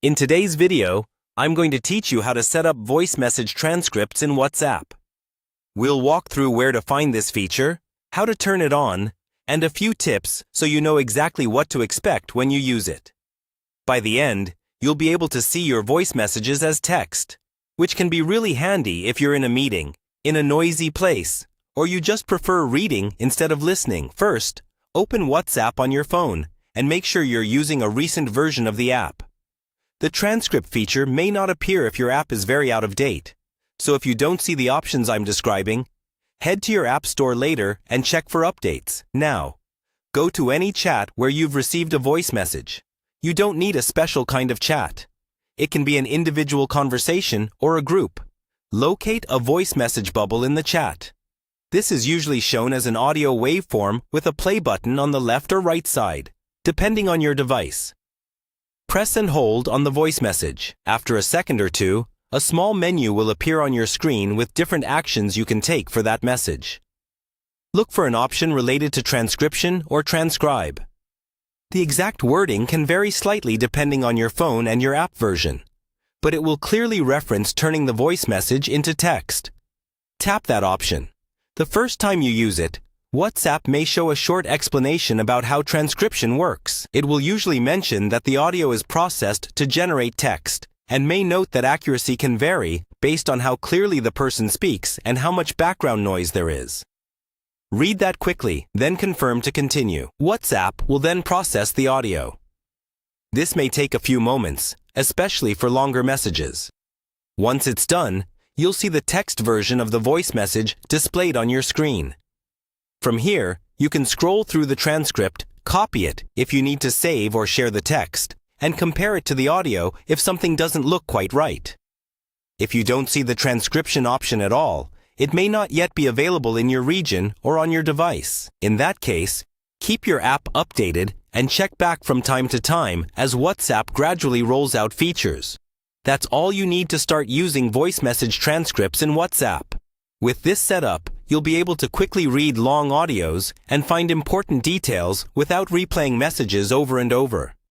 In today's video, I'm going to teach you how to set up voice message transcripts in WhatsApp. We'll walk through where to find this feature, how to turn it on, and a few tips so you know exactly what to expect when you use it. By the end, you'll be able to see your voice messages as text, which can be really handy if you're in a meeting, in a noisy place, or you just prefer reading instead of listening. First, open WhatsApp on your phone and make sure you're using a recent version of the app. The transcript feature may not appear if your app is very out of date, so if you don't see the options I'm describing, head to your app store later and check for updates. Now, go to any chat where you've received a voice message. You don't need a special kind of chat. It can be an individual conversation or a group. Locate a voice message bubble in the chat. This is usually shown as an audio waveform with a play button on the left or right side, depending on your device. Press and hold on the voice message. After a second or two, a small menu will appear on your screen with different actions you can take for that message. Look for an option related to transcription or transcribe. The exact wording can vary slightly depending on your phone and your app version, but it will clearly reference turning the voice message into text. Tap that option. The first time you use it, WhatsApp may show a short explanation about how transcription works. It will usually mention that the audio is processed to generate text, and may note that accuracy can vary based on how clearly the person speaks and how much background noise there is. Read that quickly, then confirm to continue. WhatsApp will then process the audio. This may take a few moments, especially for longer messages. Once it's done, you'll see the text version of the voice message displayed on your screen. From here, you can scroll through the transcript, copy it if you need to save or share the text, and compare it to the audio if something doesn't look quite right. If you don't see the transcription option at all, it may not yet be available in your region or on your device. In that case, keep your app updated and check back from time to time as WhatsApp gradually rolls out features. That's all you need to start using voice message transcripts in WhatsApp. With this setup, you'll be able to quickly read long audios and find important details without replaying messages over and over.